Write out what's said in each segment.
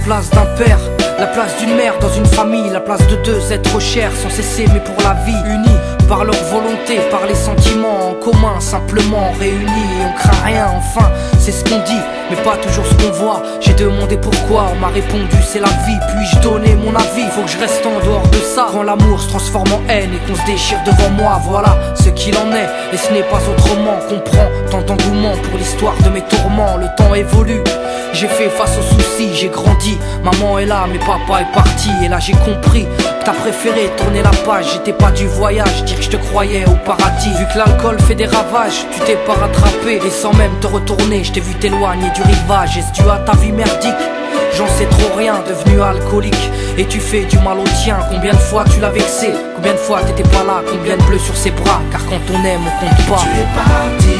place d'un père, la place d'une mère dans une famille, la place de deux êtres chers sans cesser mais pour la vie, unis par leur volonté, par les sentiments en commun, simplement réunis et on craint rien. Enfin, c'est ce qu'on dit, mais pas toujours ce qu'on voit. J'ai demandé pourquoi, on m'a répondu c'est la vie. Puis-je donner mon avis? Faut que je reste en dehors de ça. Quand l'amour se transforme en haine et qu'on se déchire devant moi, voilà ce qu'il en est. Et ce n'est pas autrement. Comprends tant d'engouement pour l'histoire de mes tourments. Le temps évolue, j'ai fait face aux soucis, j'ai grandi. Maman est là, mais papa est parti. Et là j'ai compris que t'as préféré tourner la page. J'étais pas du voyage, dire que je te croyais au paradis. Vu que l'alcool fait des ravages, tu t'es pas rattrapé. Et sans même te retourner, je t'ai vu t'éloigner du rivage. Est-ce dû à ta vie merdique? J'en sais trop rien, devenu alcoolique. Et tu fais du mal au tien. Combien de fois tu l'as vexé? Combien de fois t'étais pas là? Combien de bleus sur ses bras? Car quand on aime, on compte pas. Tu es parti,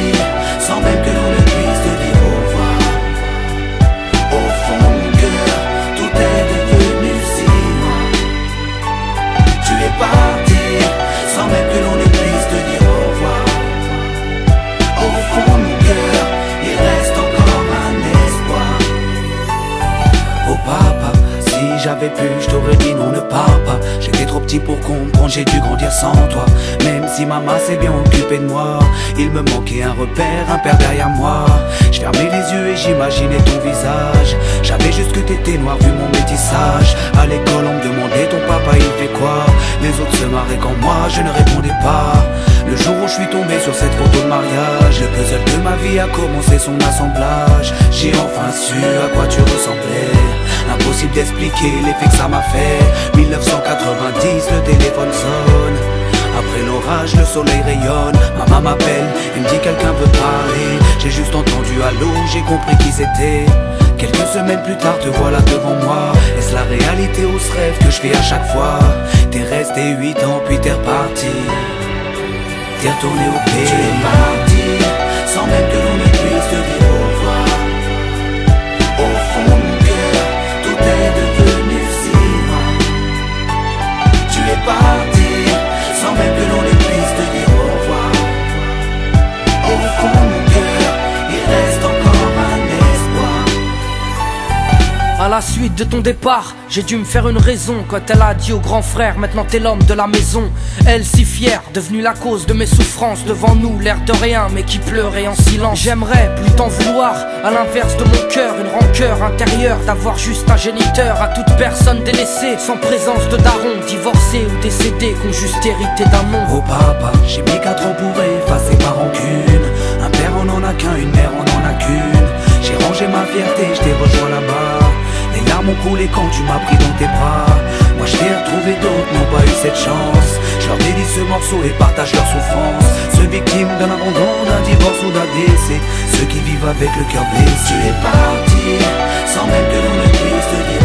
sans même que l'on ne puisse te dire au revoir. Au fond de mon cœur, tout est devenu si loin. Tu es parti, sans même que l'on ne puisse te dire au revoir. Au fond de mon cœur, il reste encore un espoir. Oh papa, si j'avais pu, je t'aurais dit non, ne pars pas. J'étais trop petit pour comprendre, j'ai dû grandir sans toi. Même si maman s'est bien occupée de moi, il me manquait un repère, un père derrière moi. Je fermais les yeux et j'imaginais ton visage. J'avais juste que t'étais noir vu mon métissage. À l'école on me demandait ton papa il fait quoi. Les autres se marraient quand moi je ne répondais pas. Le jour où je suis tombé sur cette photo de mariage, le puzzle de ma vie a commencé son assemblage. J'ai enfin su à quoi tu ressemblais. Impossible d'expliquer l'effet que ça m'a fait. 1990, le téléphone sonne. Après l'orage, le soleil rayonne. Maman m'appelle, il me dit quelqu'un veut parler. J'ai juste entendu allô, j'ai compris qui c'était. Quelques semaines plus tard, te voilà devant moi. Est-ce la réalité ou ce rêve que je fais à chaque fois? T'es resté 8 ans, puis t'es reparti. T'es retourné au pays. Tu es parti, sans même que l'on ne puisse te dire au revoir. Au fond de mon cœur, tout est devenu si loin. Tu es parti, sans même que l'on ne puisse te dire au revoir. Au fond de mon cœur, il reste encore un espoir. À la suite de ton départ, j'ai dû me faire une raison. Quand elle a dit au grand frère, maintenant t'es l'homme de la maison. Elle si fière, devenue la cause de mes souffrances. Devant nous, l'air de rien, mais qui pleurait en silence. J'aimerais plus t'en vouloir, à l'inverse de mon cœur. Une rancœur intérieure, d'avoir juste un géniteur. À toute personne délaissée, sans présence de daron. Divorcé ou décédé, qu'on juste hérité d'un nom. Oh papa, j'ai mis 4 ans pour effacer ma rancune. Un père on en a qu'un, une mère on en a qu'une. J'ai rangé ma fierté, je t'ai rejoint là-bas. Les larmes ont coulé quand tu m'as pris dans tes bras. Moi je t'ai retrouvé, d'autres n'ont pas eu cette chance. Je leur dédie ce morceau et partage leur souffrance. Ceux victimes d'un abandon, d'un divorce ou d'un décès. Ceux qui vivent avec le cœur blessé. Tu es parti, sans même que l'on ne puisse te dire